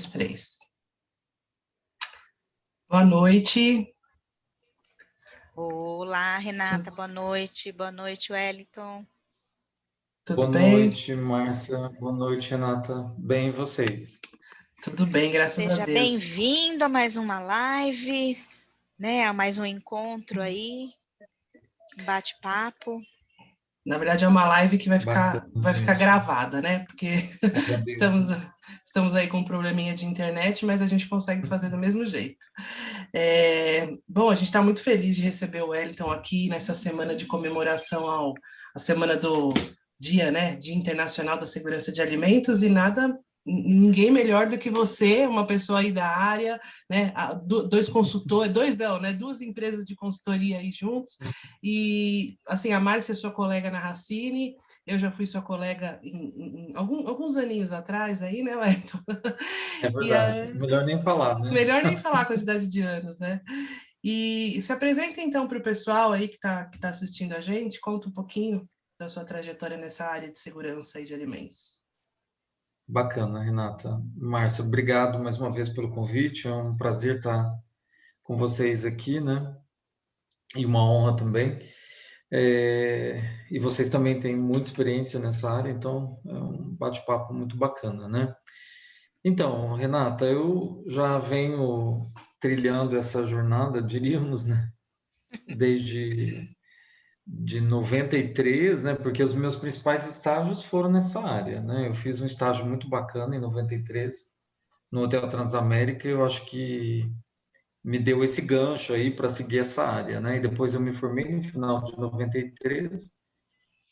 Três. Boa noite. Olá, Renata, boa noite. Boa noite, Wellington. Tudo bem? Boa noite, Márcia. Boa noite, Renata. Bem, e vocês? Tudo bem, graças a Deus. Seja bem-vindo a mais uma live, né? A mais um encontro aí, um bate-papo. Na verdade, é uma live que vai ficar gravada, né? Porque estamos aí com um probleminha de internet, mas a gente consegue fazer do mesmo jeito. Bom, a gente está muito feliz de receber o Wellington aqui nessa semana de comemoração à semana do Dia, né? Dia Internacional da Segurança de Alimentos, e ninguém melhor do que você, uma pessoa aí da área, né? Dois consultores, duas empresas de consultoria aí juntos. E assim, a Márcia é sua colega na Racine, eu já fui sua colega em alguns aninhos atrás aí, né, Wellington? É verdade, melhor nem falar, né? Melhor nem falar a quantidade de anos, né? E se apresenta então para o pessoal aí que tá assistindo a gente, conta um pouquinho da sua trajetória nessa área de segurança e de alimentos. Bacana, Renata. Márcia, obrigado mais uma vez pelo convite, é um prazer estar com vocês aqui, né? E uma honra também. E vocês também têm muita experiência nessa área, então é um bate-papo muito bacana, né? Então, Renata, eu já venho trilhando essa jornada, diríamos, né? Desde 93, né? Porque os meus principais estágios foram nessa área, né? Eu fiz um estágio muito bacana em 93 no Hotel Transamérica, e eu acho que me deu esse gancho aí para seguir essa área, né? E depois eu me formei no final de 93.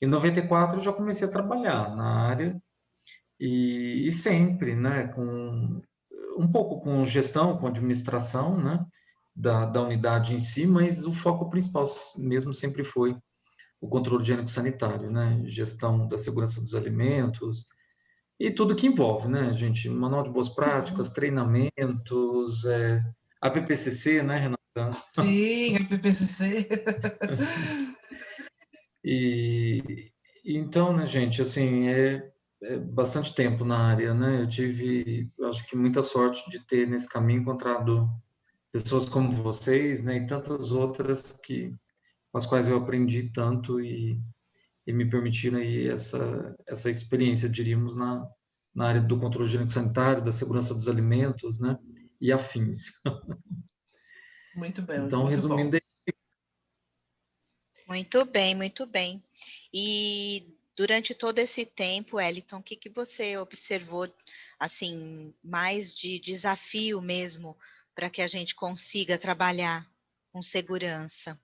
Em 94 eu já comecei a trabalhar na área e sempre, né? Com um pouco com gestão, com administração, né? Da unidade em si, mas o foco principal mesmo sempre foi o controle higiênico-sanitário, né? Gestão da segurança dos alimentos e tudo que envolve, né, gente? Manual de boas práticas, treinamentos, a PPCC, né, Renata? Sim, a PPCC. E então, né, gente, assim, é bastante tempo na área, né? Eu tive, acho que muita sorte de ter nesse caminho encontrado pessoas como vocês, né, e tantas outras com as quais eu aprendi tanto e me permitiram aí essa experiência, diríamos, na área do controle higiênico sanitário, da segurança dos alimentos, né, e afins. Muito bem, Então, muito resumindo, bom. Muito bem, muito bem. E durante todo esse tempo, Wellington, o que você observou, assim, mais de desafio mesmo, para que a gente consiga trabalhar com segurança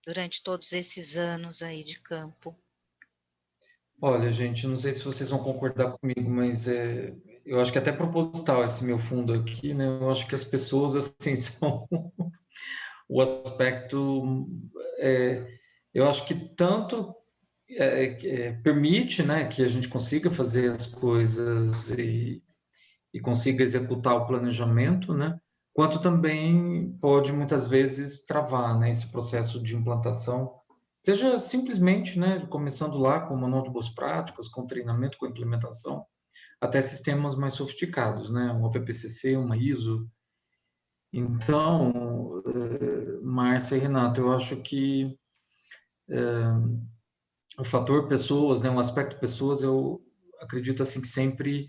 durante todos esses anos aí de campo? olha, gente, não sei se vocês vão concordar comigo, mas eu acho que é até proposital esse meu fundo aqui, né? Eu acho que as pessoas, assim, são o aspecto... eu acho que tanto permite, né, que a gente consiga fazer as coisas e consiga executar o planejamento, né? Quanto também pode muitas vezes travar, né, esse processo de implantação, seja simplesmente, né, começando lá com o manual de boas práticas, com treinamento, com implementação, até sistemas mais sofisticados, né, uma PPCC, uma ISO. Então, Márcia e Renato, eu acho que o fator pessoas, né, um aspecto pessoas, eu acredito assim que sempre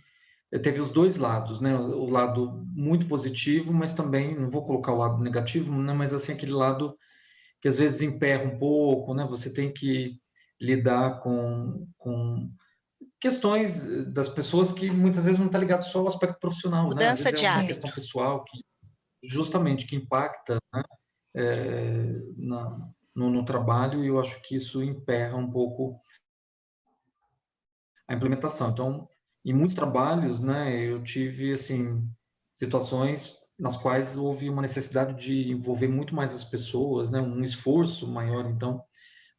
teve os dois lados, né? O lado muito positivo, mas também, não vou colocar o lado negativo, né? Mas assim, aquele lado que às vezes emperra um pouco, né? Você tem que lidar com questões das pessoas que muitas vezes não está ligado só ao aspecto profissional, né? Às Mudança vezes é de uma hábito. questão pessoal que justamente que impacta, né? No trabalho, e eu acho que isso emperra um pouco a implementação. Então, em muitos trabalhos, né, eu tive assim situações nas quais houve uma necessidade de envolver muito mais as pessoas, né, um esforço maior, então,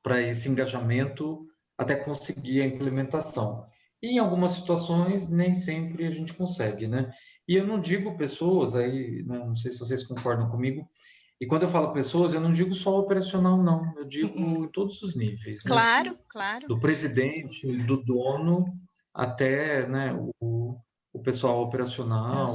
para esse engajamento até conseguir a implementação. E em algumas situações nem sempre a gente consegue, né? E eu não digo pessoas aí, né, não sei se vocês concordam comigo. E quando eu falo pessoas, eu não digo só operacional, não. Eu digo em todos os níveis, né? Claro, claro. Do presidente, do dono, até, né, o o pessoal operacional,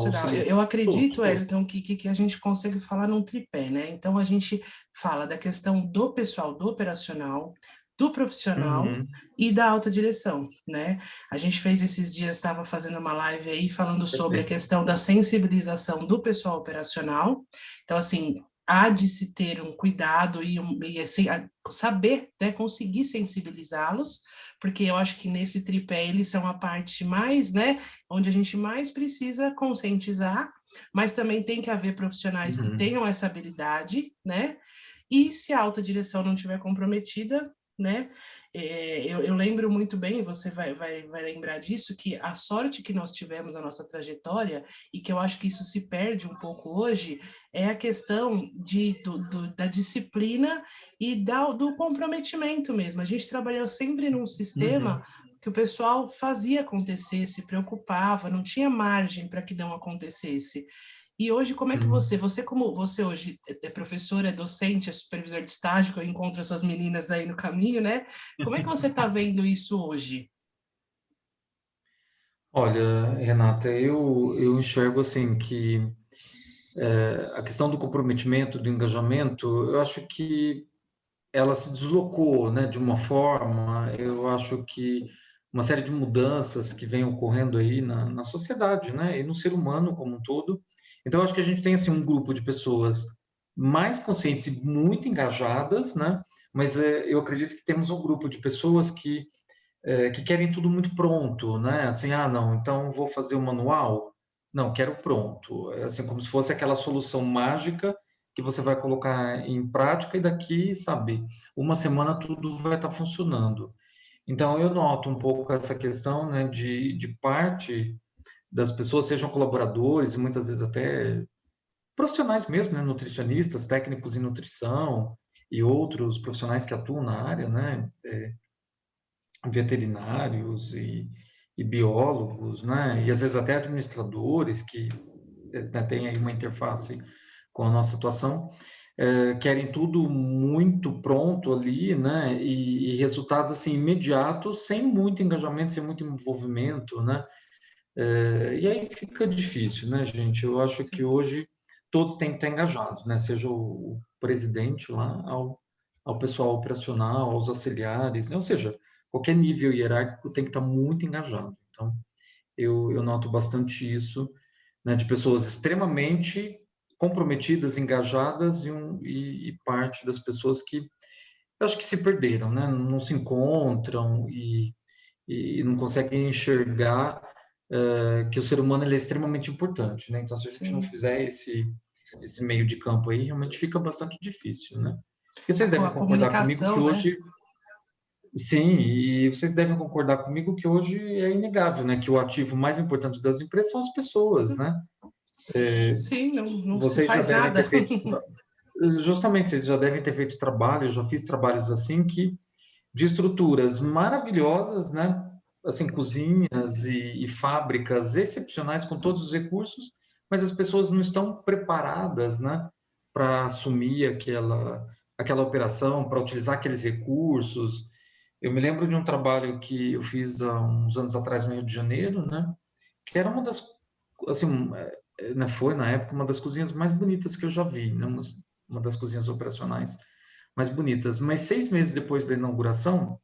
Eu acredito, todos. Wellington, que a gente consegue falar num tripé, né? Então, a gente fala da questão do pessoal do operacional, do profissional Uhum, e da alta direção, né? A gente fez esses dias, estava fazendo uma live aí falando sobre a perfeito. questão da sensibilização do pessoal operacional. Então, assim, há de se ter um cuidado e assim, saber, né, conseguir sensibilizá-los, porque eu acho que nesse tripé eles são a parte mais, né, onde a gente mais precisa conscientizar, mas também tem que haver profissionais que Uhum. tenham essa habilidade, né? E se a alta direção não estiver comprometida, né? Eu lembro muito bem, você vai lembrar disso, que a sorte que nós tivemos na nossa trajetória, e que eu acho que isso se perde um pouco hoje, é a questão da disciplina e do comprometimento mesmo. A gente trabalhou sempre num Uhum. sistema que o pessoal fazia acontecer, se preocupava, não tinha margem para que não acontecesse. E hoje, como é que Uhum. como você hoje é professor, é docente, é supervisor de estágio, que eu encontro as suas meninas aí no caminho, né? Como é que você está vendo isso hoje? Olha, Renata, eu enxergo assim que a questão do comprometimento, do engajamento, eu acho que ela se deslocou, né, de uma forma, eu acho que uma série de mudanças que vem ocorrendo aí na sociedade, né, e no ser humano como um todo. Então, eu acho que a gente tem, assim, um grupo de pessoas mais conscientes e muito engajadas, né, mas eu acredito que temos um grupo de pessoas que querem tudo muito pronto, né, assim, ah, não, então vou fazer o manual? Não, quero pronto. É assim, como se fosse aquela solução mágica que você vai colocar em prática e daqui, sabe, uma semana tudo vai estar funcionando. Então, eu noto um pouco essa questão, né, de parte das pessoas, sejam colaboradores e muitas vezes até profissionais mesmo, né, nutricionistas, técnicos em nutrição e outros profissionais que atuam na área, né, veterinários e biólogos, né, e às vezes até administradores que têm aí uma interface com a nossa atuação, querem tudo muito pronto ali, né? E resultados assim imediatos, sem muito engajamento, sem muito envolvimento, né? E aí fica difícil, né, gente? Eu acho que hoje todos têm que estar engajados, né? Seja o presidente lá, ao pessoal operacional, aos auxiliares, né? Ou seja, qualquer nível hierárquico tem que estar muito engajado. Então, eu noto bastante isso, né, de pessoas extremamente comprometidas, engajadas e parte das pessoas que eu acho que se perderam, né? Não se encontram e não conseguem enxergar que o ser humano ele é extremamente importante, né? Então, se a gente não Sim. fizer esse meio de campo aí, realmente fica bastante difícil, né? Porque vocês A devem concordar comigo que comunicação, né? hoje, sim, e vocês devem concordar comigo que hoje é inegável, né? Que o ativo mais importante das empresas são as pessoas, né? Sim. Sim, não se Vocês já faz devem nada. ter feito, justamente, vocês já devem ter feito trabalho, eu já fiz trabalhos assim que de estruturas maravilhosas, né? Assim, cozinhas e fábricas excepcionais com todos os recursos, mas as pessoas não estão preparadas, né? Para assumir aquela operação, para utilizar aqueles recursos. Eu me lembro de um trabalho que eu fiz há uns anos atrás no Rio de Janeiro, né? Que era uma das, assim, né, foi na época uma das cozinhas mais bonitas que eu já vi, né? Uma das cozinhas operacionais mais bonitas. Mas 6 meses depois da inauguração,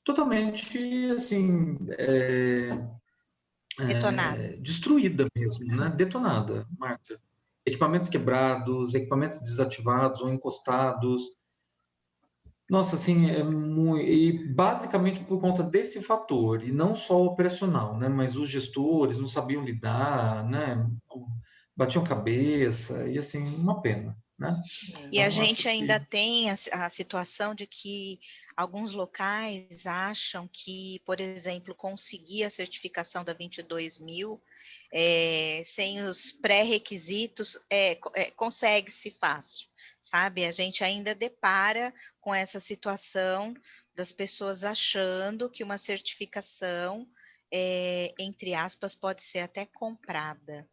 totalmente assim Detonada. destruída mesmo, né? Detonada, Márcia. Equipamentos quebrados, equipamentos desativados ou encostados. Nossa, assim, e basicamente por conta desse fator, e não só o operacional, né? Mas os gestores não sabiam lidar, né? Batiam cabeça, e assim, uma pena, né? E a Então, gente acho ainda que. tem a situação de que alguns locais acham que, por exemplo, conseguir a certificação da 22.000 sem os pré-requisitos consegue-se fácil, sabe? A gente ainda depara com essa situação das pessoas achando que uma certificação, entre aspas, pode ser até comprada.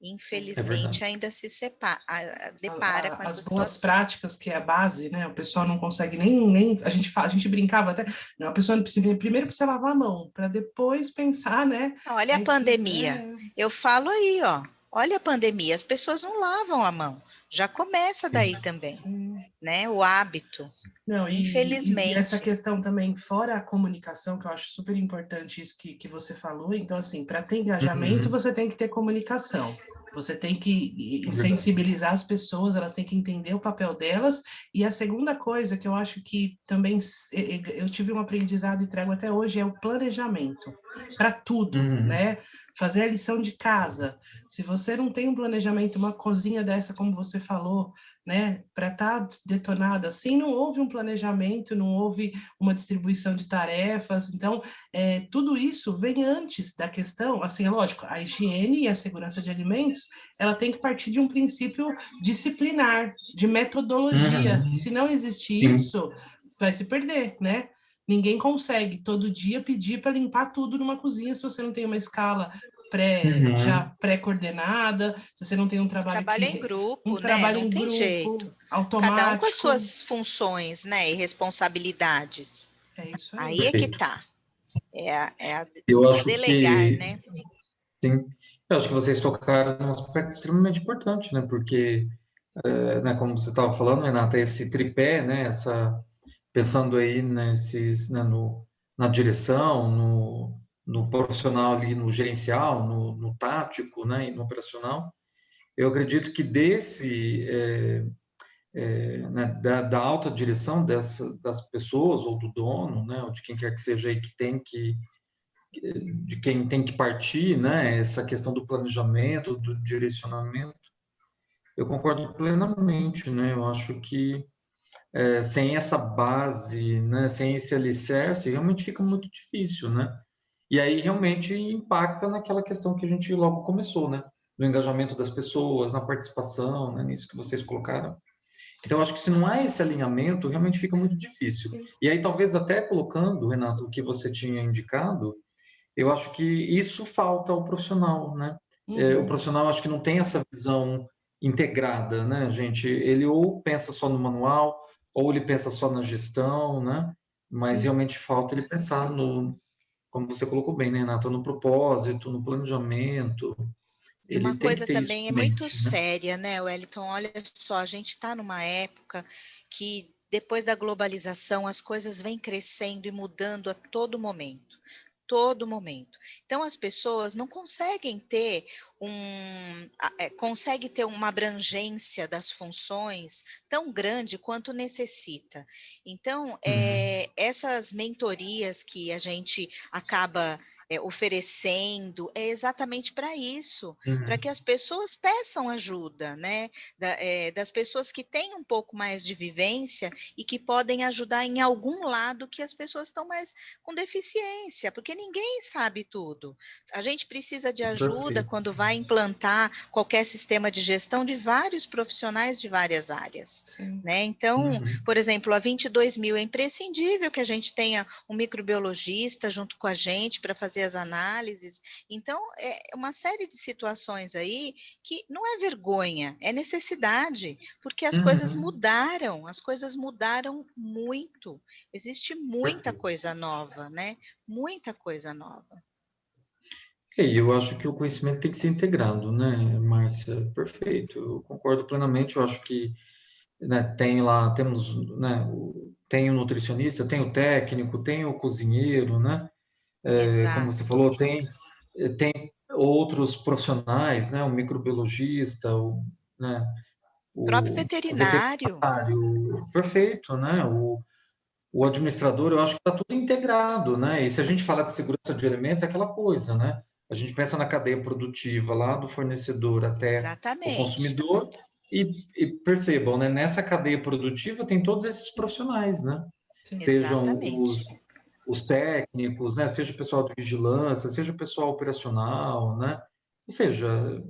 infelizmente, ainda se depara com essa as boas situação. práticas, que é a base, né? O pessoal não consegue nem a gente brincava até, não, a pessoa primeiro precisa lavar a mão, para depois pensar, né? Olha a pandemia. Eu falo aí, ó. Olha a pandemia. As pessoas não lavam a mão. Já começa daí também, né? O hábito. Não, infelizmente. E essa questão também, fora a comunicação, que eu acho super importante isso que você falou. Então, assim, para ter engajamento, você tem que ter comunicação. Você tem que sensibilizar as pessoas, elas têm que entender o papel delas. E a segunda coisa que eu acho que também eu tive um aprendizado e trago até hoje é o planejamento para tudo, né? Fazer a lição de casa. Se você não tem um planejamento, uma cozinha dessa, como você falou, né, para estar detonada assim, não houve um planejamento, não houve uma distribuição de tarefas. Então, tudo isso vem antes da questão, assim, é lógico, a higiene e a segurança de alimentos, ela tem que partir de um princípio disciplinar, de metodologia. Se não existir isso, vai se perder, né? Ninguém consegue todo dia pedir para limpar tudo numa cozinha se você não tem uma escala já pré-coordenada, se você não tem um trabalho em grupo, né? trabalho Não em tem grupo, jeito. automático. Cada um com as suas funções, né? E responsabilidades. É isso aí. Aí é que tá. Eu acho delegar, que, né? Sim. Eu acho que vocês tocaram num aspecto extremamente importante, né? Porque, né, como você estava falando, Renata, esse tripé, né? Pensando aí nesses, né, na direção, no profissional ali, no gerencial, no tático, né, e no operacional, eu acredito que né, da alta direção das pessoas ou do dono, né, ou de quem quer que seja aí de quem tem que partir, né, essa questão do planejamento, do direcionamento, eu concordo plenamente, né, eu acho que sem essa base, né, sem esse alicerce, realmente fica muito difícil, né? E aí realmente impacta naquela questão que a gente logo começou, né? No engajamento das pessoas, na participação, né? Nisso que vocês colocaram. Então, acho que se não há esse alinhamento, realmente fica muito difícil. E aí, talvez até colocando, Renato, o que você tinha indicado, eu acho que isso falta ao profissional, né? O profissional, acho que não tem essa visão integrada, né, gente? Ele ou pensa só no manual, ou ele pensa só na gestão, né? Mas realmente falta ele pensar como você colocou bem, né, Renata, no propósito, no planejamento. E uma Ele tem que coisa ter isso também é em muito mente, né? séria, né, Wellington? Olha só, a gente está numa época que, depois da globalização, as coisas vêm crescendo e mudando a todo momento. Todo momento. Então, as pessoas não conseguem ter uma abrangência das funções tão grande quanto necessita. Então, essas mentorias que a gente acaba oferecendo é exatamente para isso, para que as pessoas peçam ajuda, né? Das pessoas que têm um pouco mais de vivência e que podem ajudar em algum lado que as pessoas estão mais com deficiência, porque ninguém sabe tudo. A gente precisa de ajuda quando vai implantar qualquer sistema de gestão de vários profissionais de várias áreas, né? Então, por exemplo, a 22.000 é imprescindível que a gente tenha um microbiologista junto com a gente para fazer as análises. Então, é uma série de situações aí que não é vergonha, é necessidade, porque as coisas mudaram muito. Existe muita coisa nova, né? Muita coisa nova. E eu acho que o conhecimento tem que ser integrado, né, Márcia? Perfeito, eu concordo plenamente. Eu acho que, né, temos, né, tem o nutricionista, tem o técnico, tem o cozinheiro, né? Como você falou, tem outros profissionais, né? O microbiologista, né? O próprio O veterinário. Perfeito, né? O administrador, eu acho que está tudo integrado, né? E se a gente falar de segurança de alimentos, é aquela coisa, né? A gente pensa na cadeia produtiva, lá do fornecedor até o consumidor, e percebam, né? Nessa cadeia produtiva tem todos esses profissionais, né? Sejam os técnicos, né? Seja o pessoal de vigilância, seja o pessoal operacional, né? Ou seja,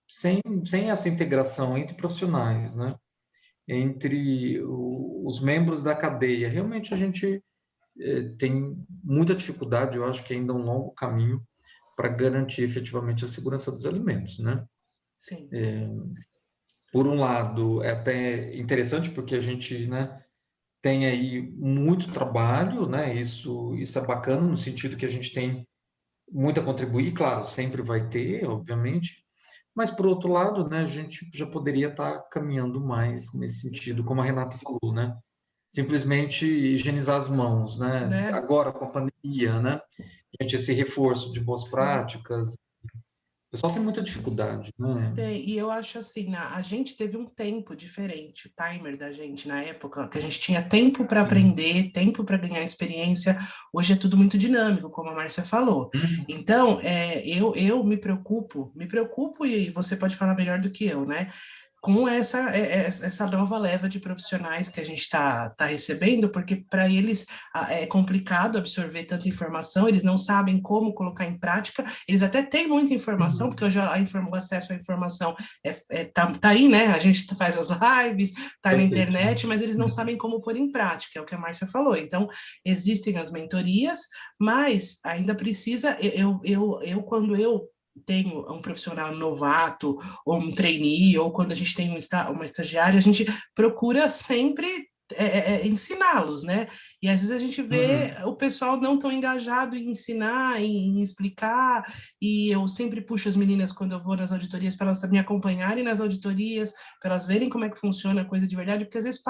sem essa integração entre profissionais, né? Entre os membros da cadeia, realmente a gente tem muita dificuldade, eu acho que ainda é um longo caminho para garantir efetivamente a segurança dos alimentos, né? Sim. Por um lado, é até interessante porque a gente, né, tem aí muito trabalho, né? Isso é bacana no sentido que a gente tem muito a contribuir, claro, sempre vai ter, obviamente, mas por outro lado, né, a gente já poderia estar caminhando mais nesse sentido, como a Renata falou, né? Simplesmente higienizar as mãos, né? Né? Agora com a pandemia, né? Gente, esse reforço de boas Sim. práticas, o pessoal tem muita dificuldade, né? E eu acho assim, a gente teve um tempo diferente, o timer da gente na época, que a gente tinha tempo para aprender, tempo para ganhar experiência. Hoje é tudo muito dinâmico, como a Márcia falou. Então, eu me preocupo, e você pode falar melhor do que eu, né? Com essa nova leva de profissionais que a gente está recebendo, porque para eles é complicado absorver tanta informação, eles não sabem como colocar em prática, eles até têm muita informação, porque hoje o acesso à informação tá aí, né? A gente faz as lives, tá na internet, mas eles não sabem como pôr em prática, é o que a Márcia falou. Então, existem as mentorias, mas ainda precisa, quando eu tenho um profissional novato, ou um trainee, ou quando a gente tem uma estagiária, a gente procura sempre ensiná-los, né? E às vezes a gente vê o pessoal não tão engajado em ensinar, em explicar, e eu sempre puxo as meninas quando eu vou nas auditorias para elas me acompanharem nas auditorias, para elas verem como é que funciona a coisa de verdade, porque às vezes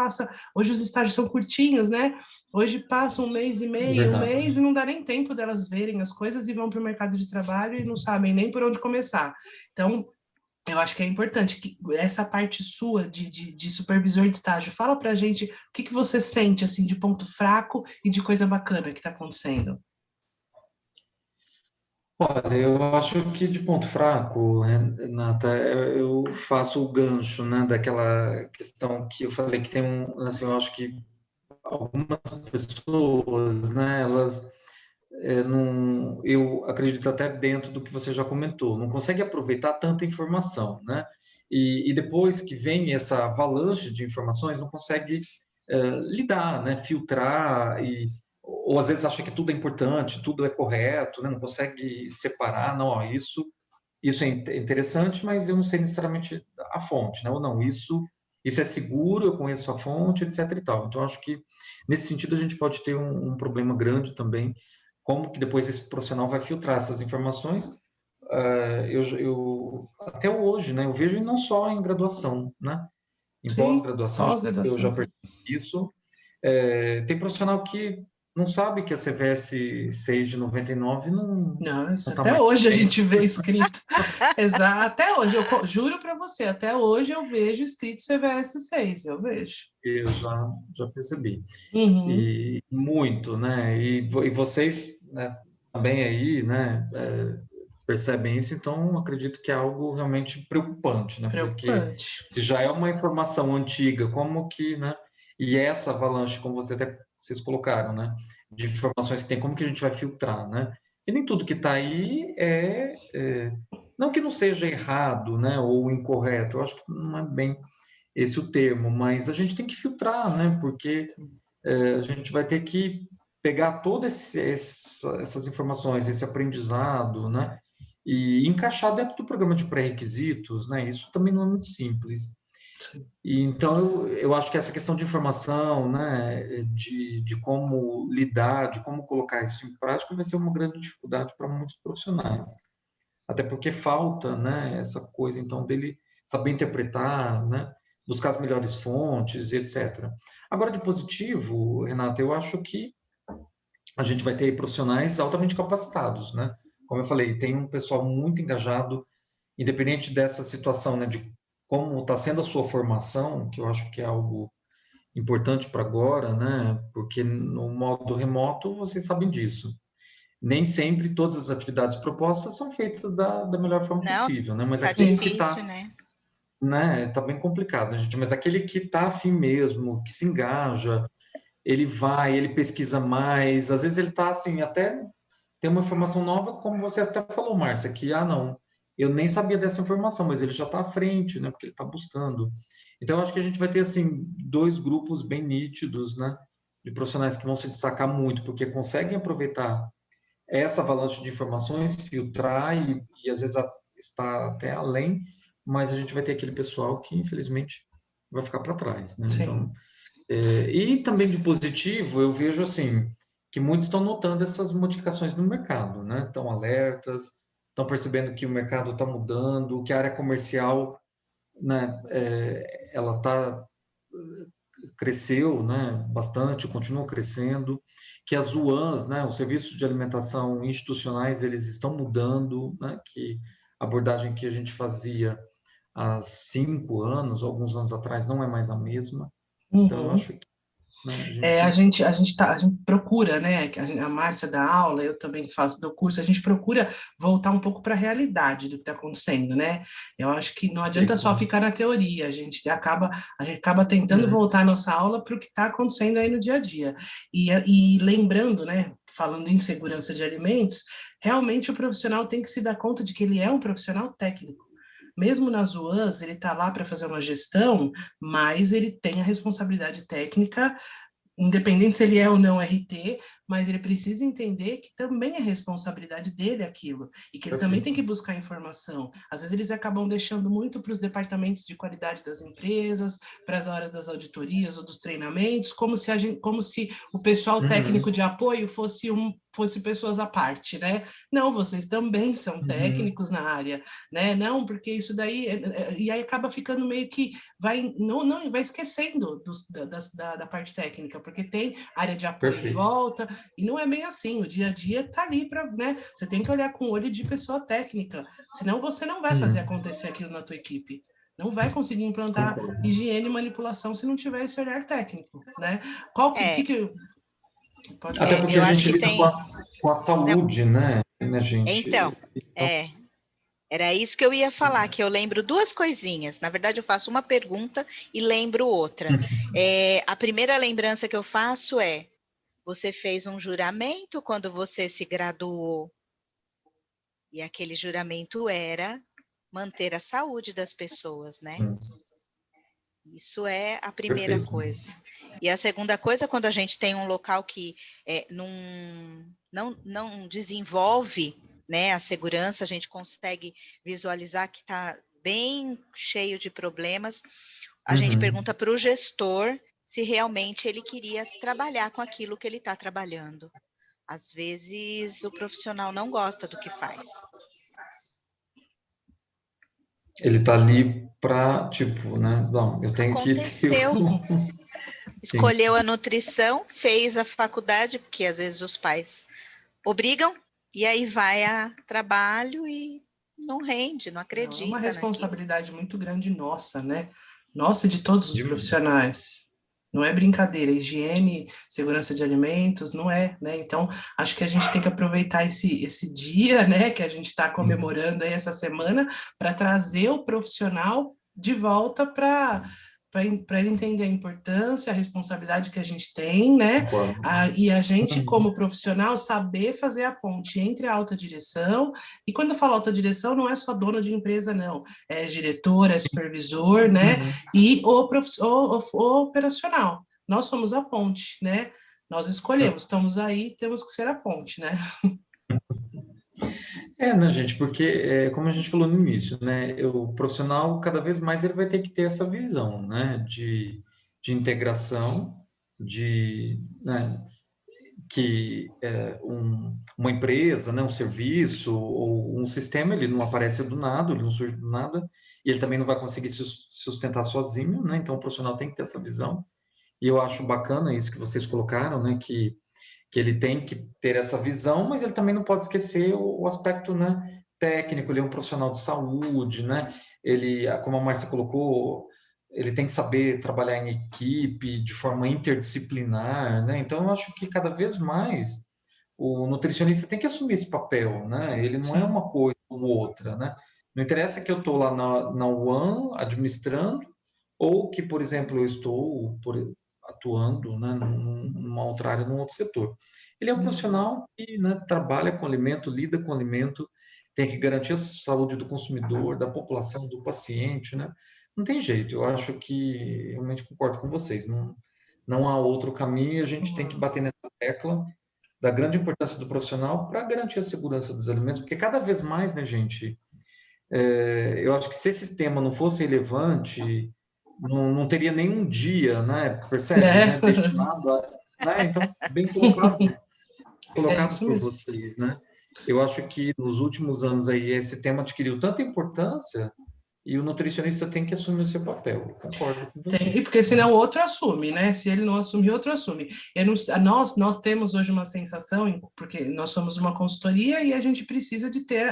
hoje os estágios são curtinhos, né? Hoje passa um mês e meio, um mês, e não dá nem tempo delas verem as coisas e vão para o mercado de trabalho e não sabem nem por onde começar. Então, eu acho que é importante que essa parte sua de supervisor de estágio, fala para a gente o que você sente assim de ponto fraco e de coisa bacana que está acontecendo. Olha, eu acho que de ponto fraco, Renata, eu faço o gancho, né, daquela questão que eu falei que tem assim, eu acho que algumas pessoas, né, elas não, eu acredito até dentro do que você já comentou, não consegue aproveitar tanta informação, né? E depois que vem essa avalanche de informações, não consegue lidar, né? Filtrar ou às vezes acha que tudo é importante, tudo é correto, né? Não consegue separar, não, ó, isso é interessante, mas eu não sei necessariamente a fonte, né? Ou não, isso é seguro, eu conheço a fonte, etc. e tal. Então, acho que nesse sentido a gente pode ter um problema grande também, como que depois esse profissional vai filtrar essas informações. Eu até hoje, né? Eu vejo e não só em graduação, né? Em Sim, pós-graduação, eu já pós-graduação. percebi isso. Tem profissional que não sabe que a CVS 6 de 99 não Não, está até mais hoje a vigente. gente vê escrito. Exato, até hoje, eu juro para você, até hoje eu vejo escrito CVS 6, eu vejo. Eu já percebi. Uhum. E muito, né? E vocês, né, também aí, né, percebem isso, então acredito que é algo realmente preocupante, né? Porque Preocupante. se já é uma informação antiga, como que, né? E essa avalanche, como vocês colocaram, né? De informações que tem, como que a gente vai filtrar, né? E nem tudo que está aí não que não seja errado, né? Ou incorreto, eu acho que não é bem esse o termo, mas a gente tem que filtrar, né? Porque a gente vai ter que pegar todas essas informações, esse aprendizado, né? E encaixar dentro do programa de pré-requisitos, né? Isso também não é muito simples. E então eu acho que essa questão de informação, né? De como lidar, de como colocar isso em prática, vai ser uma grande dificuldade para muitos profissionais. Até porque falta, né? Essa coisa então dele saber interpretar, né? Buscar as melhores fontes, etc. Agora, de positivo, Renata, eu acho que a gente vai ter profissionais altamente capacitados, né? Como eu falei, tem um pessoal muito engajado, independente dessa situação, né? De como está sendo a sua formação, que eu acho que é algo importante para agora, né? Porque no modo remoto, vocês sabem disso. Nem sempre todas as atividades propostas são feitas da melhor forma Não, possível, né? Mas tá aquele que difícil, está, né? né? Tá bem complicado, né, gente? Mas aquele que está afim mesmo, que se engaja, ele vai, ele pesquisa mais, às vezes ele está assim, até tem uma informação nova, como você até falou, Márcia, que, não, eu nem sabia dessa informação, mas ele já está à frente, né, porque ele está buscando. Então, eu acho que a gente vai ter, assim, dois grupos bem nítidos, né, de profissionais que vão se destacar muito, porque conseguem aproveitar essa avalanche de informações, filtrar e às vezes está até além, mas a gente vai ter aquele pessoal que, infelizmente, vai ficar para trás, né? Sim. Então, e também de positivo, eu vejo assim, que muitos estão notando essas modificações no mercado, né? Estão alertas, estão percebendo que o mercado está mudando, que a área comercial, né, ela cresceu, né, bastante, continua crescendo, que as UANs, né, os serviços de alimentação institucionais, eles estão mudando, né, que a abordagem que a gente fazia há 5 anos, alguns anos atrás, não é mais a mesma. Então, eu Uhum. acho que, né, A gente procura, né? A Márcia dá aula, eu também faço do curso, a gente procura voltar um pouco para a realidade do que está acontecendo, né? Eu acho que não adianta só ficar na teoria, a gente acaba tentando voltar a nossa aula para o que está acontecendo aí no dia a dia. E lembrando, né? Falando em segurança de alimentos, realmente o profissional tem que se dar conta de que ele é um profissional técnico. Mesmo nas UANs, ele está lá para fazer uma gestão, mas ele tem a responsabilidade técnica, independente se ele é ou não RT, mas ele precisa entender que também é responsabilidade dele aquilo, e que ele também tem que buscar informação. Às vezes eles acabam deixando muito para os departamentos de qualidade das empresas, para as horas das auditorias ou dos treinamentos, como se o pessoal técnico de apoio fosse pessoas à parte, né? Não, vocês também são técnicos na área, né? Não, porque isso daí... E aí acaba ficando meio que... vai esquecendo da parte técnica, porque tem área de apoio em volta, e não é bem assim, o dia a dia está ali para, né? Você tem que olhar com o olho de pessoa técnica, senão você não vai fazer acontecer aquilo na tua equipe. Não vai conseguir implantar higiene e manipulação se não tiver esse olhar técnico, né? Pode até porque a gente lida com a saúde, né, gente? Então, era isso que eu ia falar, que eu lembro duas coisinhas. Na verdade, eu faço uma pergunta e lembro outra. A primeira lembrança que eu faço é: você fez um juramento quando você se graduou, e aquele juramento era manter a saúde das pessoas, né? Isso é a primeira coisa. E a segunda coisa, quando a gente tem um local que não desenvolve, né, a segurança, a gente consegue visualizar que está bem cheio de problemas, a gente pergunta para o gestor se realmente ele queria trabalhar com aquilo que ele está trabalhando. Às vezes o profissional não gosta do que faz. Ele está ali para, tipo, né? Não, eu tenho Aconteceu. que... Escolheu a nutrição, fez a faculdade, porque às vezes os pais obrigam, e aí vai a trabalho e não rende, não acredita. É uma responsabilidade muito grande nossa, né? Nossa e de todos os profissionais. Não é brincadeira, higiene, segurança de alimentos, não é, né? Então, acho que a gente tem que aproveitar esse dia, né, que a gente está comemorando aí essa semana, para trazer o profissional de volta para ele entender a importância, a responsabilidade que a gente tem, né? E a gente, como profissional, saber fazer a ponte entre a alta direção, e quando eu falo alta direção, não é só dono de empresa, não. É diretor, é supervisor, né? E o operacional. Nós somos a ponte, né? Nós escolhemos, estamos aí, temos que ser a ponte, né? Né, gente, porque, como a gente falou no início, né, o profissional, cada vez mais, ele vai ter que ter essa visão, né, de integração, né, que uma empresa, né, um serviço ou um sistema, ele não aparece do nada, ele não surge do nada, e ele também não vai conseguir se sustentar sozinho, né, então o profissional tem que ter essa visão, e eu acho bacana isso que vocês colocaram, né, que ele tem que ter essa visão, mas ele também não pode esquecer o aspecto, né, técnico, ele é um profissional de saúde, né, ele, como a Márcia colocou, ele tem que saber trabalhar em equipe, de forma interdisciplinar, né, então eu acho que cada vez mais o nutricionista tem que assumir esse papel, né, ele não é uma coisa ou outra, né, não interessa que eu estou lá na UAN administrando, ou que, por exemplo, eu estou atuando, né, numa outra área, num outro setor. Ele é um profissional que, né, trabalha com alimento, lida com alimento, tem que garantir a saúde do consumidor, da população, do paciente, né? Não tem jeito, eu acho que realmente concordo com vocês, não há outro caminho, a gente tem que bater nessa tecla da grande importância do profissional para garantir a segurança dos alimentos, porque cada vez mais, né, gente, eu acho que se esse tema não fosse relevante, não teria nenhum dia, né, percebe, né, destinado a, né, então, bem colocado isso por mesmo. vocês, né? Eu acho que nos últimos anos aí esse tema adquiriu tanta importância e o nutricionista tem que assumir o seu papel. Eu concordo com Tem, vocês, porque né? senão o outro assume, né? Se ele não assumir, outro assume. Eu não, nós temos hoje uma sensação, porque nós somos uma consultoria e a gente precisa de ter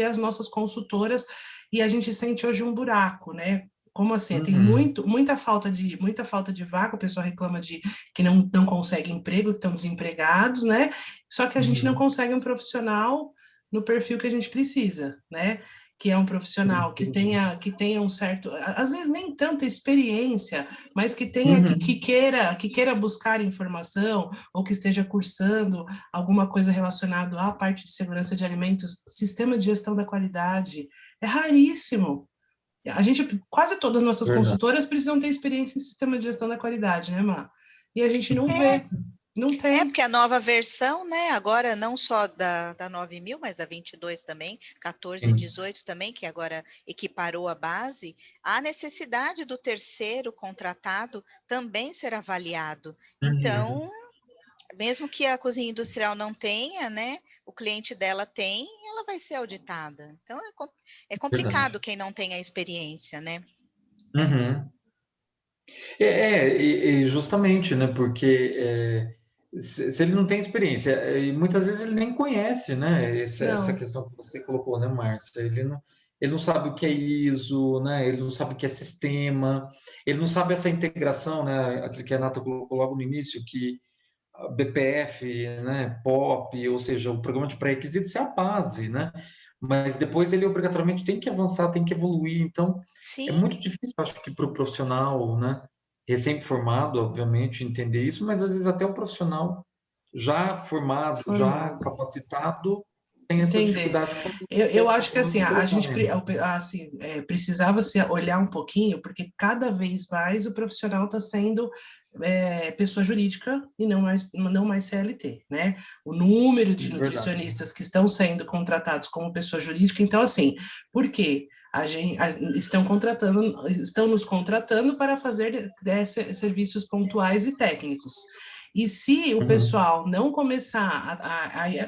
as nossas consultoras e a gente sente hoje um buraco, né? Como assim? Tem Uhum, muita falta de vaga, o pessoal reclama de que não consegue emprego, que estão desempregados, né? Só que a gente não uhum. consegue um profissional no perfil que a gente precisa, né? Que é um profissional Entendi. que tenha um certo, às vezes nem tanta experiência, mas que tenha Uhum. que queira buscar informação ou que esteja cursando alguma coisa relacionada à parte de segurança de alimentos, sistema de gestão da qualidade. É raríssimo. A gente, quase todas as nossas Verdade. consultoras precisam ter experiência em sistema de gestão da qualidade, né, Má? E a gente não vê, não tem. Porque a nova versão, né, agora não só da 9000, mas da 22 também, 14 e Sim. 18 também, que agora equiparou a base, a necessidade do terceiro contratado também ser avaliado. Uhum. Então, mesmo que a cozinha industrial não tenha, né, o cliente dela tem, ela vai ser auditada. Então, é complicado Verdade. quem não tem a experiência, né? Uhum. E justamente, né? Porque se ele não tem experiência, e muitas vezes ele nem conhece, né? Essa Não, questão que você colocou, né, Márcia? Ele não sabe o que é ISO, né? Ele não sabe o que é sistema, ele não sabe essa integração, né? Aquilo que a Nata colocou logo no início, que a BPF, né? POP, ou seja, o programa de pré-requisitos é a base, né? Mas depois ele obrigatoriamente tem que avançar, tem que evoluir. Então, é Sim, muito difícil, acho que para o profissional, né, recém-formado, obviamente, entender isso, mas às vezes até o profissional já formado, já formado. capacitado, tem essa Entender. dificuldade quando Eu acho que assim, quando a gente ingressar ainda. assim, precisava se olhar um pouquinho, porque cada vez mais o profissional está sendo pessoa jurídica e não mais CLT, né? O número de Verdade. nutricionistas que estão sendo contratados como pessoa jurídica, então assim, por quê? Estão nos contratando para fazer serviços pontuais e técnicos. E se o Uhum. pessoal não começar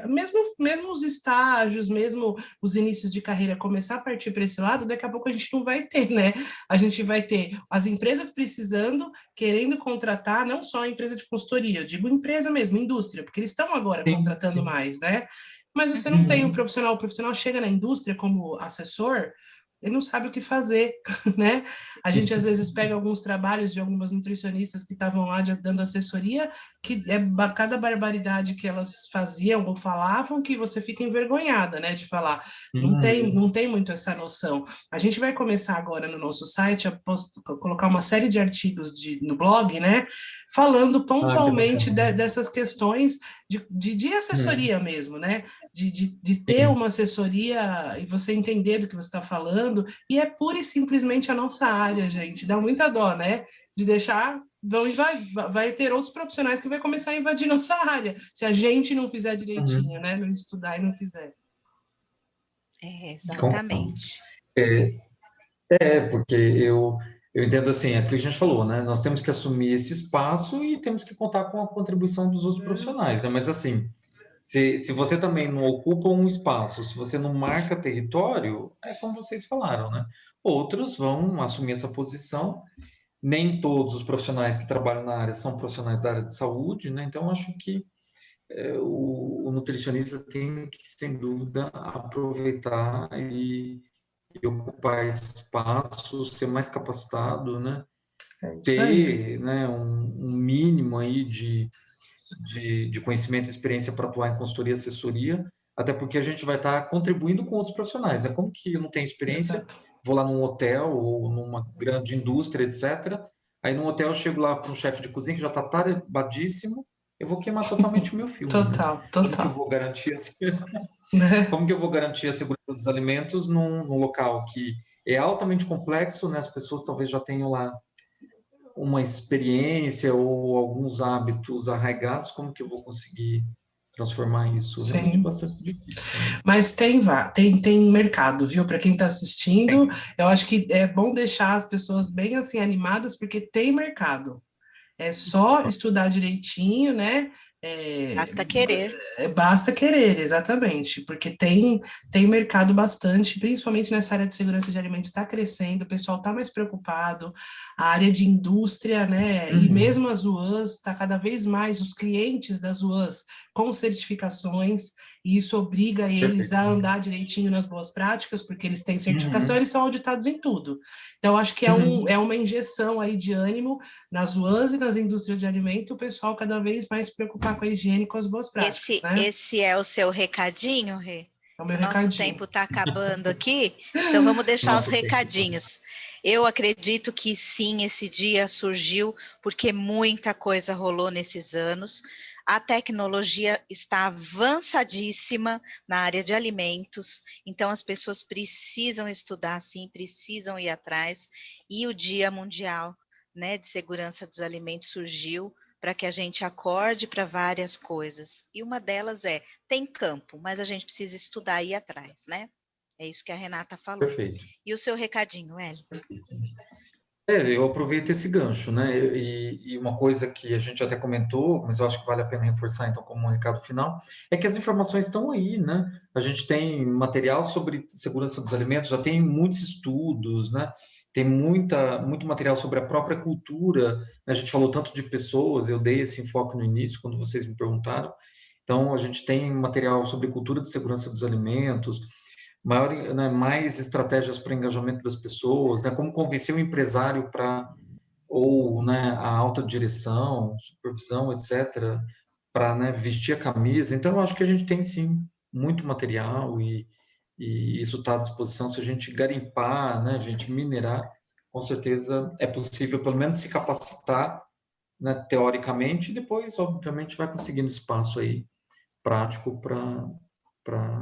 mesmo os estágios, mesmo os inícios de carreira começar a partir para esse lado, daqui a pouco a gente não vai ter, né? A gente vai ter as empresas precisando, querendo contratar, não só a empresa de consultoria, eu digo empresa mesmo, indústria, porque eles estão agora Sim, contratando sim. mais, né? Mas você não tem Uhum. o profissional chega na indústria como assessor, ele não sabe o que fazer, né? A gente às vezes pega alguns trabalhos de algumas nutricionistas que estavam lá dando assessoria, que é cada barbaridade que elas faziam ou falavam que você fica envergonhada, né, de falar. Uhum. Não tem muito essa noção. A gente vai começar agora no nosso site a colocar uma série de artigos no blog, né, falando Ah, que pontualmente bacana. dessas questões de Uhum. assessoria mesmo, né, de ter Sim. uma assessoria e você entender do que você está falando, e é pura e simplesmente a nossa área, gente. Dá muita dó, né? De deixar vai ter outros profissionais que vai começar a invadir nossa área, se a gente não fizer direitinho, Uhum. né? Não estudar e não fizer. Concordo. exatamente. É, porque eu entendo assim, é aquilo que a gente falou, né? Nós temos que assumir esse espaço e temos que contar com a contribuição dos outros profissionais, né? Mas assim, se você também não ocupa um espaço, se você não marca território, é como vocês falaram, né? Outros vão assumir essa posição. Nem todos os profissionais que trabalham na área são profissionais da área de saúde, né? Então, acho que o nutricionista tem que, sem dúvida, aproveitar e ocupar esse espaço, ser mais capacitado, né? É isso aí. Ter, né, um mínimo aí de conhecimento e experiência para atuar em consultoria e assessoria, até porque a gente vai estar contribuindo com outros profissionais, né? Como que eu não tenho experiência, Exato. vou lá num hotel ou numa grande indústria, etc. Aí no hotel eu chego lá para um chefe de cozinha que já está tarbadíssimo, eu vou queimar totalmente o meu filme, né? Total, Como que eu total. vou garantir Né? como que eu vou garantir a segurança dos alimentos num local que é altamente complexo, né? As pessoas talvez já tenham lá uma experiência ou alguns hábitos arraigados, como que eu vou conseguir transformar isso. Realmente bastante difícil. Né? Mas tem mercado, viu? Para quem está assistindo, eu acho que é bom deixar as pessoas bem assim animadas, porque tem mercado. É só estudar direitinho, né? Basta querer. Basta querer, exatamente, porque tem mercado bastante, principalmente nessa área de segurança de alimentos, está crescendo, o pessoal está mais preocupado, a área de indústria, né? E mesmo as UANs, está cada vez mais os clientes das UANs com certificações, e isso obriga eles a andar direitinho nas boas práticas, porque eles têm certificação, eles são auditados em tudo. Então, acho que é uma injeção aí de ânimo nas UANs e nas indústrias de alimento, o pessoal cada vez mais se preocupar com a higiene e com as boas práticas, né? Esse é o seu recadinho, Rê? É o meu o nosso recadinho. tempo está acabando aqui, então vamos deixar os recadinhos. Eu acredito que sim, esse dia surgiu porque muita coisa rolou nesses anos. A tecnologia está avançadíssima na área de alimentos, então as pessoas precisam estudar, sim, precisam ir atrás. E o Dia Mundial, né, de Segurança dos Alimentos surgiu para que a gente acorde para várias coisas. E uma delas tem campo, mas a gente precisa estudar e ir atrás, né? É isso que a Renata falou. Perfeito. E o seu recadinho, Wellington? Eu aproveito esse gancho, né? E uma coisa que a gente até comentou, mas eu acho que vale a pena reforçar, então, como um recado final, é que as informações estão aí, né? A gente tem material sobre segurança dos alimentos, já tem muitos estudos, né? Tem muito material sobre a própria cultura, né? A gente falou tanto de pessoas, eu dei esse enfoque no início, quando vocês me perguntaram. Então, a gente tem material sobre cultura de segurança dos alimentos, mais estratégias para engajamento das pessoas, né? Como convencer o empresário ou né, a alta direção, supervisão, etc., para né, vestir a camisa. Então, eu acho que a gente tem, sim, muito material e isso está à disposição. Se a gente garimpar, né, a gente minerar, com certeza é possível, pelo menos, se capacitar, né, teoricamente, e depois, obviamente, vai conseguindo espaço aí prático para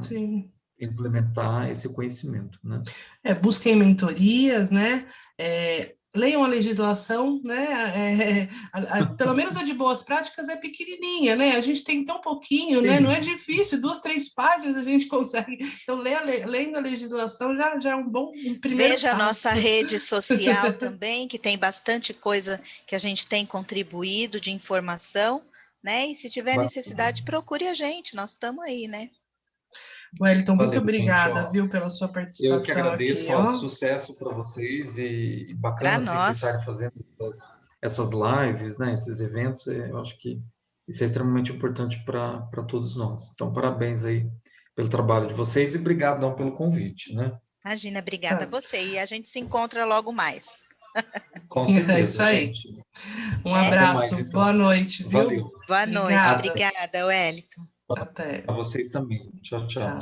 implementar esse conhecimento, né? Busquem mentorias, né? Leiam a legislação, né? Pelo menos a de boas práticas é pequenininha, né? A gente tem tão pouquinho, né? Não é difícil, 2, 3 páginas a gente consegue. Então, lendo a legislação já é um primeiro Veja passo. a nossa rede social também, que tem bastante coisa que a gente tem contribuído de informação, né? E se tiver necessidade, procure a gente, nós estamos aí, né? Wellington, muito obrigada, viu, pela sua participação. Eu que agradeço, aqui, sucesso para vocês e bacana assim, vocês estarem fazendo essas lives, né, esses eventos, eu acho que isso é extremamente importante para todos nós. Então, parabéns aí pelo trabalho de vocês e obrigado pelo convite, né? Imagina, obrigada a você. E a gente se encontra logo mais. Com certeza. É isso aí. Gente. Um abraço, mais, então. Boa noite, viu? Valeu. Boa noite, obrigada, Wellington. Até. A vocês também. Tchau, tchau.